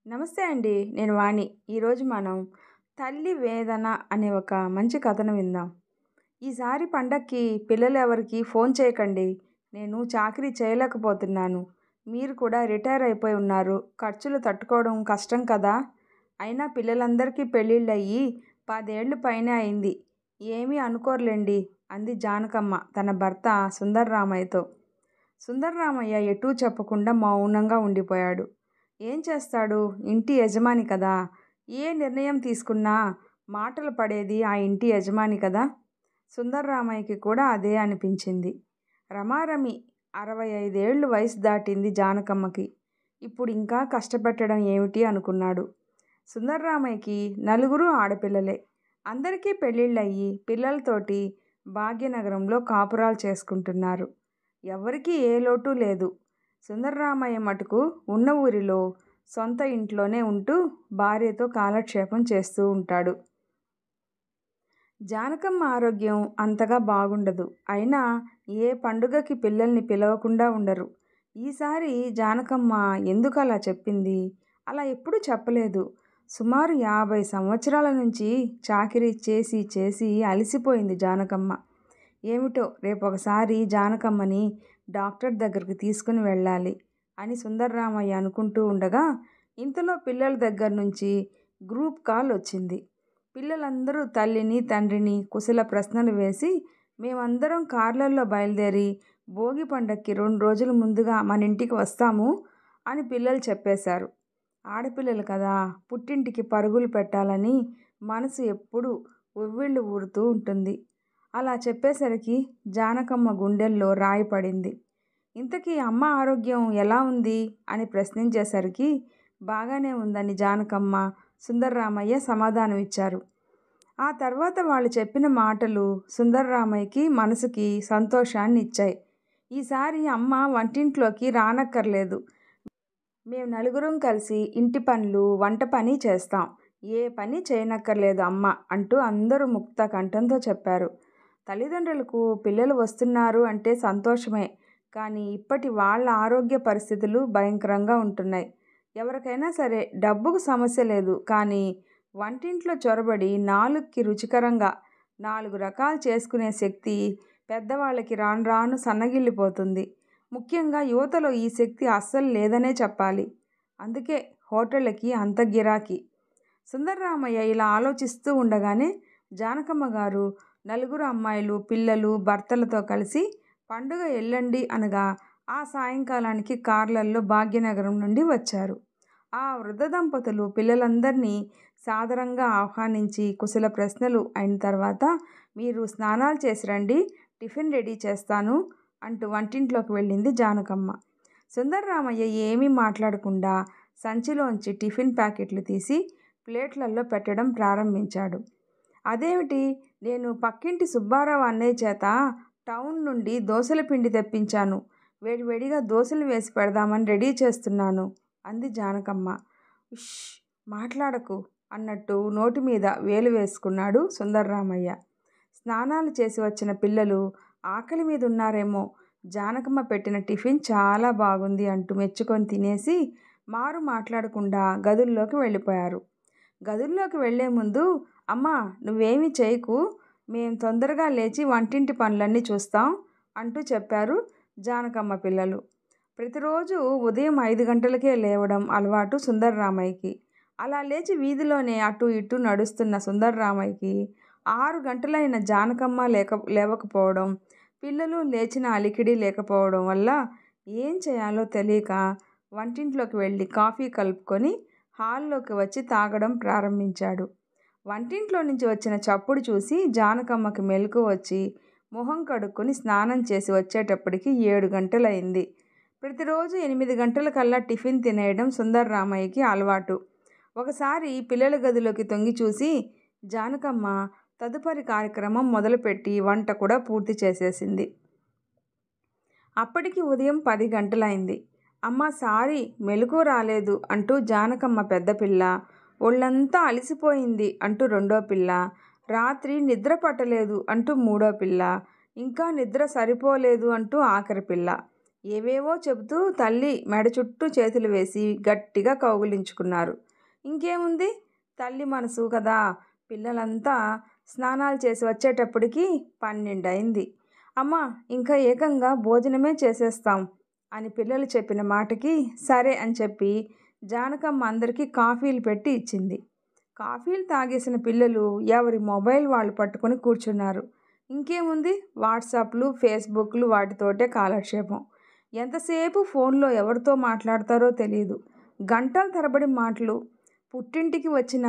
నమస్తే అండి. నేను వాణి. ఈరోజు మనం తల్లి వేదన అనే ఒక మంచి కథను విందాం. ఈసారి పండక్కి పిల్లలెవరికీ ఫోన్ చేయకండి. నేను చాకిరీ చేయలేకపోతున్నాను. మీరు కూడా రిటైర్ అయిపోయి ఉన్నారు. ఖర్చులు తట్టుకోవడం కష్టం కదా! అయినా పిల్లలందరికీ పెళ్ళిళ్ళయ్యి 10 ఏళ్లు పైనే అయింది. ఏమీ అనుకోర్లెండి అంది జానకమ్మ తన భర్త సుందర్రామయ్యతో. సుందర్రామయ్య ఎటూ చెప్పకుండా మౌనంగా ఉండిపోయాడు. ఏం చేస్తాడు? ఇంటి యజమాని కదా! ఏ నిర్ణయం తీసుకున్నా మాటలు పడేది ఆ ఇంటి యజమాని కదా! సుందర్రామయ్యకి కూడా అదే అనిపించింది. రమారమి 65 ఏళ్లు వయసు దాటింది జానకమ్మకి. ఇప్పుడు ఇంకా కష్టపెట్టడం ఏమిటి అనుకున్నాడు. సుందర్రామయ్యకి నలుగురు ఆడపిల్లలే. అందరికీ పెళ్ళిళ్ళయ్యి పిల్లలతోటి భాగ్యనగరంలో కాపురాలు చేసుకుంటున్నారు. ఎవ్వరికీ ఏ లోటు లేదు. సుందర్రామయ్య మటుకు ఉన్న ఊరిలో సొంత ఇంట్లోనే ఉంటూ భార్యతో కాలక్షేపం చేస్తూ ఉంటాడు. జానకమ్మ ఆరోగ్యం అంతగా బాగుండదు. అయినా ఏ పండుగకి పిల్లల్ని పిలవకుండా ఉండరు. ఈసారి జానకమ్మ ఎందుకు అలా చెప్పింది? అలా ఎప్పుడూ చెప్పలేదు. సుమారు 50 సంవత్సరాల నుంచి చాకిరీ చేసి చేసి అలసిపోయింది జానకమ్మ. ఏమిటో రేపొకసారి జానకమ్మని డాక్టర్ దగ్గరికి తీసుకుని వెళ్ళాలి అని సుందర్రామయ్య అనుకుంటూ ఉండగా ఇంతలో పిల్లల దగ్గర నుంచి గ్రూప్ కాల్ వచ్చింది. పిల్లలందరూ తల్లిని తండ్రిని కుశల ప్రశ్నలు వేసి మేమందరం కార్లల్లో బయలుదేరి భోగి పండక్కి 2 రోజుల ముందుగా మన ఇంటికి వస్తాము అని పిల్లలు చెప్పేశారు. ఆడపిల్లలు కదా, పుట్టింటికి పరుగులు పెట్టాలని మనసు ఎప్పుడూ ఉవ్విళ్ళు ఊరుతూ ఉంటుంది. అలా చెప్పేసరికి జానకమ్మ గుండెల్లో రాయి పడింది. ఇంతకీ అమ్మ ఆరోగ్యం ఎలా ఉంది అని ప్రశ్నించేసరికి బాగానే ఉందని జానకమ్మ, సుందర్రామయ్య సమాధానం ఇచ్చారు. ఆ తర్వాత వాళ్ళు చెప్పిన మాటలు సుందర్రామయ్యకి మనసుకి సంతోషాన్ని ఇచ్చాయి. ఈసారి అమ్మ వంటింట్లోకి రానక్కర్లేదు. మేము నలుగురం కలిసి ఇంటి పనులు, వంట పని చేస్తాం. ఏ పని చేయనక్కర్లేదు అమ్మ అంటూ అందరూ ముక్త కంఠంతో చెప్పారు. తల్లిదండ్రులకు పిల్లలు వస్తున్నారు అంటే సంతోషమే. కానీ ఇప్పటి వాళ్ళ ఆరోగ్య పరిస్థితులు భయంకరంగా ఉంటున్నాయి. ఎవరికైనా సరే డబ్బుకు సమస్య లేదు. కానీ వంటింట్లో చొరబడి నాలుక్కి రుచికరంగా 4 రకాలు చేసుకునే శక్తి పెద్దవాళ్ళకి రాను రాను సన్నగిల్లిపోతుంది. ముఖ్యంగా యువతలో ఈ శక్తి అస్సలు లేదనే చెప్పాలి. అందుకే హోటళ్ళకి అంత గిరాకీ. సుందర్రామయ్య ఇలా ఆలోచిస్తూ ఉండగానే జానకమ్మ గారు నలుగురు అమ్మాయిలు, పిల్లలు, భర్తలతో కలిసి పండుగ ఎల్లండి అనగా ఆ సాయంకాలానికి కార్లల్లో భాగ్యనగరం నుండి వచ్చారు. ఆ వృద్ధ దంపతులు పిల్లలందరినీ సాదరంగా ఆహ్వానించి కుశల ప్రశ్నలు అయిన తర్వాత మీరు స్నానాలు చేసి రండి, టిఫిన్ రెడీ చేస్తాను అంటూ వంటింట్లోకి వెళ్ళింది జానకమ్మ. సుందర్రామయ్య ఏమీ మాట్లాడకుండా సంచిలోంచి టిఫిన్ ప్యాకెట్లు తీసి ప్లేట్లలో పెట్టడం ప్రారంభించాడు. అదేమిటి, నేను పక్కింటి సుబ్బారావు అన్నయ్య చేత టౌన్ నుండి దోసల పిండి తెప్పించాను. వేడివేడిగా దోసలు వేసి పెడదామని రెడీ చేస్తున్నాను అంది జానకమ్మ. ఉష్, మాట్లాడకు అన్నట్టు నోటి మీద వేలు వేసుకున్నాడు సుందర్రామయ్య. స్నానాలు చేసి వచ్చిన పిల్లలు ఆకలి మీద ఉన్నారేమో, జానకమ్మ పెట్టిన టిఫిన్ చాలా బాగుంది అంటూ మెచ్చుకొని తినేసి మారు మాట్లాడకుండా గదుల్లోకి వెళ్ళిపోయారు. గదుల్లోకి వెళ్లే ముందు అమ్మా నువ్వేమీ చేయకు, మేం తొందరగా లేచి వంటింటి పనులన్నీ చూస్తాం అంటూ చెప్పారు జానకమ్మ పిల్లలు. ప్రతిరోజు ఉదయం 5 గంటలకే లేవడం అలవాటు సుందర్రామయ్యకి. అలా లేచి వీధిలోనే అటూ ఇటూ నడుస్తున్న సుందర్రామయ్యకి 6 గంటలైన జానకమ్మ లేవకపోవడం, పిల్లలు లేచిన అలికిడి లేకపోవడం వల్ల ఏం చేయాలో తెలియక వంటింట్లోకి వెళ్ళి కాఫీ కలుపుకొని హాల్లోకి వచ్చి తాగడం ప్రారంభించాడు. వంటింట్లో నుంచి వచ్చిన చప్పుడు చూసి జానకమ్మకి మెలకువ వచ్చి మొహం కడుక్కొని స్నానం చేసి వచ్చేటప్పటికి 7 గంటలయింది. ప్రతిరోజు 8 గంటలకల్లా టిఫిన్ తినేయడం సుందర్రామయ్యకి అలవాటు. ఒకసారి పిల్లల గదిలోకి తొంగి చూసి జానకమ్మ తదుపరి కార్యక్రమం మొదలుపెట్టి వంట కూడా పూర్తి చేసేసింది. అప్పటికి ఉదయం 10 గంటలైంది. అమ్మ సారీ, మెలకువ రాలేదు అంటూ జానకమ్మ పెద్ద పిల్ల, ఒళ్ళంతా అలసిపోయింది అంటూ రెండో పిల్ల, రాత్రి నిద్ర పట్టలేదు అంటూ మూడో పిల్ల, ఇంకా నిద్ర సరిపోలేదు అంటూ ఆఖరి పిల్ల. ఏవేవో చెబుతూ తల్లి మెడ చుట్టూ చేతులు వేసి గట్టిగా కౌగిలించుకున్నారు. ఇంకేముంది, తల్లి మనసు కదా. పిల్లలంతా స్నానాలు చేసి వచ్చేటప్పటికి 12 అయింది. అమ్మా, ఇంకా ఏకంగా భోజనమే చేసేస్తాం అని పిల్లలు చెప్పిన మాటకి సరే అని చెప్పి జానకమ్మ అందరికీ కాఫీలు పెట్టి ఇచ్చింది. కాఫీలు తాగేసిన పిల్లలు ఎవరి మొబైల్ వాళ్ళు పట్టుకొని కూర్చున్నారు. ఇంకేముంది, వాట్సాప్లు, ఫేస్బుక్లు, వాటితోటే కాలక్షేపం. ఎంతసేపు ఫోన్లో ఎవరితో మాట్లాడతారో తెలియదు. గంటల తరబడి మాటలు. పుట్టింటికి వచ్చిన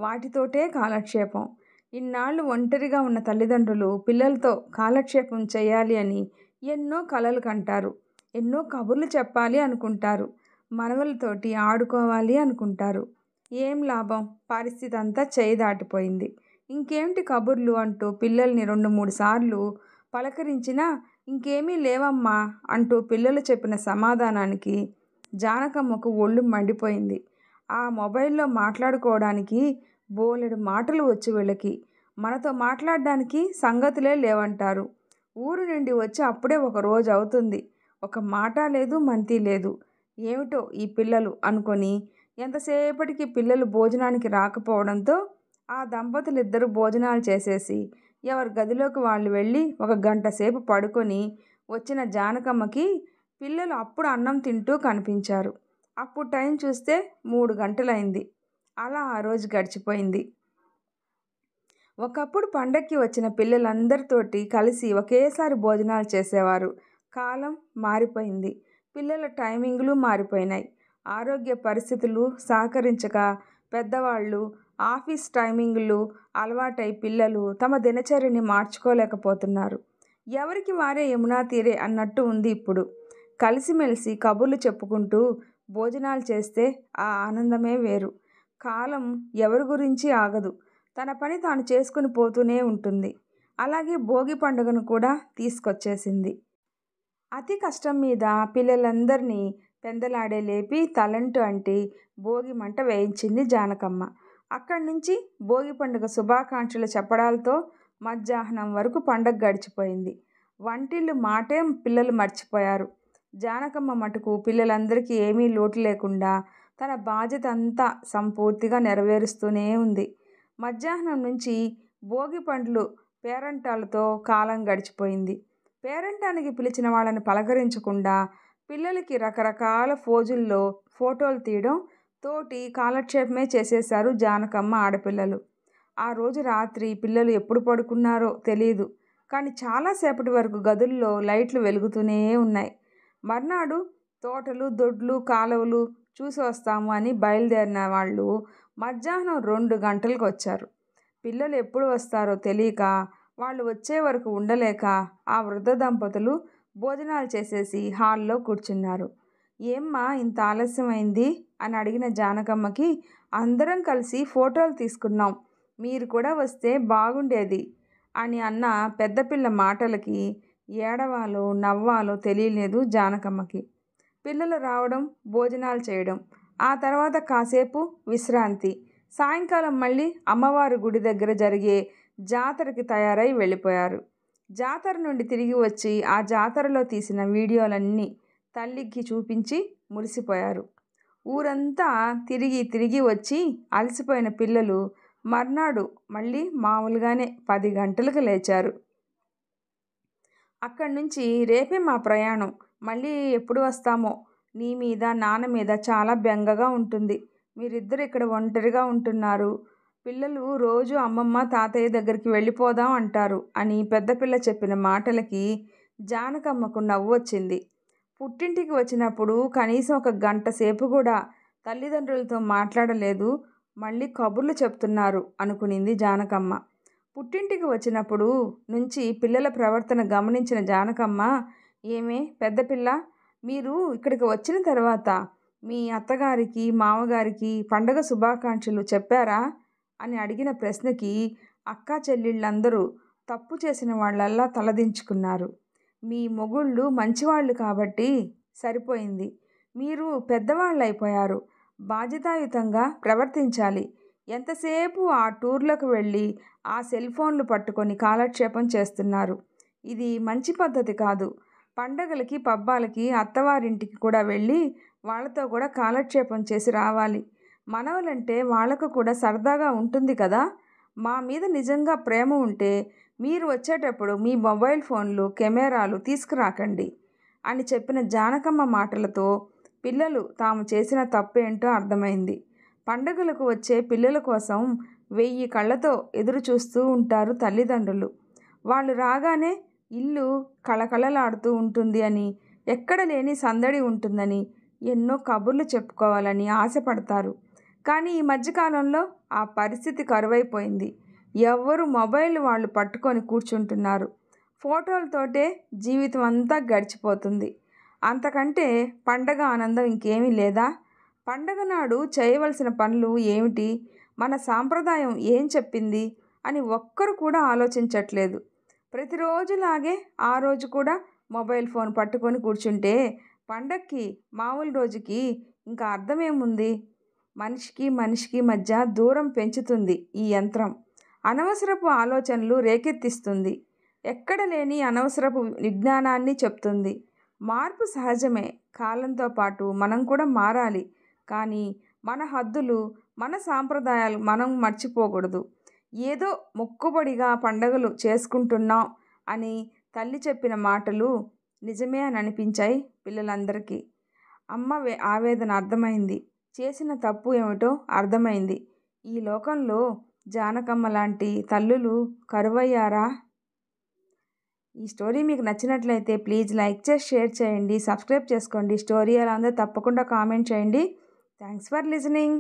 వాటితోటే కాలక్షేపం. ఇన్నాళ్ళు ఒంటరిగా ఉన్న తల్లిదండ్రులు పిల్లలతో కాలక్షేపం చేయాలి అని ఎన్నో కలలు కంటారు. ఎన్నో కబుర్లు చెప్పాలి అనుకుంటారు. మనవలతోటి ఆడుకోవాలి అనుకుంటారు. ఏం లాభం, పరిస్థితి అంతా చేయి దాటిపోయింది. ఇంకేమిటి కబుర్లు అంటూ పిల్లల్ని 2-3 సార్లు పలకరించినా ఇంకేమీ లేవమ్మా అంటూ పిల్లలు చెప్పిన సమాధానానికి జానకమ్మకు ఒళ్ళు మండిపోయింది. ఆ మొబైల్లో మాట్లాడుకోవడానికి బోలెడు మాటలు వచ్చు వీళ్ళకి. మనతో మాట్లాడడానికి సంగతులే లేవంటారు. ఊరు నుండి వచ్చి అప్పుడే ఒక రోజు అవుతుంది. ఒక మాట లేదు, మంతి లేదు. ఏమిటో ఈ పిల్లలు అనుకొని ఎంతసేపటికి పిల్లలు భోజనానికి రాకపోవడంతో ఆ దంపతులిద్దరూ భోజనాలు చేసేసి ఎవరి గదిలోకి వాళ్ళు వెళ్ళి ఒక గంట సేపు పడుకొని వచ్చిన జానకమ్మకి పిల్లలు అప్పుడు అన్నం తింటూ కనిపించారు. అప్పుడు టైం చూస్తే 3 గంటలైంది. అలా ఆ రోజు గడిచిపోయింది. ఒకప్పుడు పండక్కి వచ్చిన పిల్లలందరితోటి కలిసి ఒకేసారి భోజనాలు చేసేవారు. కాలం మారిపోయింది. పిల్లల టైమింగ్లు మారిపోయినాయి. ఆరోగ్య పరిస్థితులు సహకరించక పెద్దవాళ్ళు ఆఫీస్ టైమింగ్లు అలవాటై పిల్లలు తమ దినచర్యని మార్చుకోలేకపోతున్నారు. ఎవరికి వారే యమునా తీరే అన్నట్టు ఉంది ఇప్పుడు. కలిసిమెలిసి కబుర్లు చెప్పుకుంటూ భోజనాలు చేస్తే ఆ ఆనందమే వేరు. కాలం ఎవరి గురించి ఆగదు. తన పని తాను చేసుకుని పోతూనే ఉంటుంది. అలాగే భోగి పండుగను కూడా తీసుకొచ్చేసింది. అతి కష్టం మీద పిల్లలందరినీ పెందలాడే లేపి తలంటు అంటి భోగి మంట వేయించింది జానకమ్మ. అక్కడి నుంచి భోగి పండుగ శుభాకాంక్షలు చెప్పడాలతో మధ్యాహ్నం వరకు పండగ గడిచిపోయింది. వంటిల్లు మాటే పిల్లలు మర్చిపోయారు. జానకమ్మ మటుకు పిల్లలందరికీ ఏమీ లోటు లేకుండా తన బాధ్యత అంతా సంపూర్తిగా నెరవేరుస్తూనే ఉంది. మధ్యాహ్నం నుంచి భోగి పండ్లు పేరంటాలతో కాలం గడిచిపోయింది. పేరంటానికి పిలిచిన వాళ్ళని పలకరించకుండా పిల్లలకి రకరకాల ఫోజుల్లో ఫోటోలు తీయడం తోటి కాలక్షేపమే చేసేశారు జానకమ్మ ఆడపిల్లలు. ఆ రోజు రాత్రి పిల్లలు ఎప్పుడు పడుకున్నారో తెలియదు. కానీ చాలాసేపటి వరకు గదుల్లో లైట్లు వెలుగుతూనే ఉన్నాయి. మర్నాడు తోటలు, దొడ్లు, కాలువలు చూసి వస్తాము అని బయలుదేరిన వాళ్ళు మధ్యాహ్నం 2 గంటలకు వచ్చారు. పిల్లలు ఎప్పుడు వస్తారో తెలియక వాళ్ళు వచ్చే వరకు ఉండలేక ఆ వృద్ధ దంపతులు భోజనాలు చేసేసి హాల్లో కూర్చున్నారు. ఏమ్మా ఇంత ఆలస్యమైంది అని అడిగిన జానకమ్మకి అందరం కలిసి ఫోటోలు తీసుకున్నాం, మీరు కూడా వస్తే బాగుండేది అని అన్న పెద్దపిల్ల మాటలకి ఏడవాలో నవ్వాలో తెలియలేదు జానకమ్మకి. పిల్లలు రావడం, భోజనాలు చేయడం, ఆ తర్వాత కాసేపు విశ్రాంతి. సాయంకాలం మళ్ళీ అమ్మవారి గుడి దగ్గర జరిగే జాతరకి తయారై వెళ్ళిపోయారు. జాతర నుండి తిరిగి వచ్చి ఆ జాతరలో తీసిన వీడియోలన్నీ తల్లికి చూపించి మురిసిపోయారు. ఊరంతా తిరిగి తిరిగి వచ్చి అలసిపోయిన పిల్లలు మర్నాడు మళ్ళీ మామూలుగానే 10 గంటలకు లేచారు. అక్కడి నుంచి రేపే మా ప్రయాణం, మళ్ళీ ఎప్పుడు వస్తామో, నీ మీద నాన్న మీద చాలా బెంగగా ఉంటుంది, మీరిద్దరు ఇక్కడ ఒంటరిగా ఉంటున్నారు, పిల్లలు రోజు అమ్మమ్మ తాతయ్య దగ్గరికి వెళ్ళిపోదాం అంటారు అని పెద్దపిల్ల చెప్పిన మాటలకి జానకమ్మకు నవ్వొచ్చింది. పుట్టింటికి వచ్చినప్పుడు కనీసం ఒక గంట సేపు కూడా తల్లిదండ్రులతో మాట్లాడలేదు, మళ్ళీ కబుర్లు చెప్తున్నారు అనుకునింది జానకమ్మ. పుట్టింటికి వచ్చినప్పుడు నుంచి పిల్లల ప్రవర్తన గమనించిన జానకమ్మ, ఏమే పెద్దపిల్ల, మీరు ఇక్కడికి వచ్చిన తర్వాత మీ అత్తగారికి మామగారికి పండగ శుభాకాంక్షలు చెప్పారా అని అడిగిన ప్రశ్నకి అక్కా చెల్లెళ్ళందరూ తప్పు చేసిన వాళ్ళల్లా తలదించుకున్నారు. మీ మొగుళ్ళు మంచివాళ్ళు కాబట్టి సరిపోయింది, మీరు పెద్దవాళ్ళు అయిపోయారు, బాధ్యతాయుతంగా ప్రవర్తించాలి, ఎంతసేపు ఆ టూర్లకు వెళ్ళి ఆ సెల్ ఫోన్లు పట్టుకొని కాలక్షేపం చేస్తున్నారు, ఇది మంచి పద్ధతి కాదు, పండగలకి పబ్బాలకి అత్తవారింటికి కూడా వెళ్ళి వాళ్ళతో కూడా కాలక్షేపం చేసి రావాలి. మనవలంటే వాళ్ళకు కూడా సరదాగా ఉంటుంది కదా. మా మీద నిజంగా ప్రేమ ఉంటే మీరు వచ్చేటప్పుడు మీ మొబైల్ ఫోన్లు కెమెరాలు తీసుకురాకండి అని చెప్పిన జానకమ్మ మాటలతో పిల్లలు తాము చేసిన తప్పేంటో అర్థమైంది. పండుగలకు వచ్చే పిల్లల కోసం 1000 కళ్ళతో ఎదురు చూస్తూ ఉంటారు తల్లిదండ్రులు. వాళ్ళు రాగానే ఇల్లు కళకళలాడుతూ ఉంటుంది అని, ఎక్కడ లేని సందడి ఉంటుందని, ఎన్నో కబుర్లు చెప్పుకోవాలని ఆశపడతారు. కానీ ఈ మధ్యకాలంలో ఆ పరిస్థితి కరువైపోయింది. ఎవ్వరు మొబైల్ వాళ్ళు పట్టుకొని కూర్చుంటున్నారు. ఫోటోలతోటే జీవితం అంతా గడిచిపోతుంది. అంతకంటే పండగ ఆనందం ఇంకేమీ లేదా? పండగ నాడు చేయవలసిన పనులు ఏమిటి? మన సాంప్రదాయం ఏం చెప్పింది అని ఒక్కరు కూడా ఆలోచించట్లేదు. ప్రతిరోజులాగే ఆ రోజు కూడా మొబైల్ ఫోన్ పట్టుకొని కూర్చుంటే పండక్కి మామూలు రోజుకి ఇంకా అర్థమేముంది? మనిషికి మనిషికి మధ్య దూరం పెంచుతుంది ఈ యంత్రం. అనవసరపు ఆలోచనలు రేకెత్తిస్తుంది. ఎక్కడ లేని అనవసరపు విజ్ఞానాన్ని చెప్తుంది. మార్పు సహజమే. కాలంతో పాటు మనం కూడా మారాలి. కానీ మన హద్దులు, మన సాంప్రదాయాలు మనం మర్చిపోకూడదు. ఏదో మొక్కుబడిగా పండగలు చేసుకుంటున్నాం అని తల్లి చెప్పిన మాటలు నిజమే అని అనిపించాయి పిల్లలందరికీ. అమ్మ ఆవేదన అర్థమైంది. చేసిన తప్పు ఏమిటో అర్థమైంది. ఈ లోకంలో జానకమ్మ లాంటి తల్లులు కరువయ్యారా? ఈ స్టోరీ మీకు నచ్చినట్లయితే ప్లీజ్ లైక్ చేసి షేర్ చేయండి, సబ్స్క్రైబ్ చేసుకోండి. స్టోరీ ఎలా ఉందో తప్పకుండా కామెంట్ చేయండి. Thanks for listening.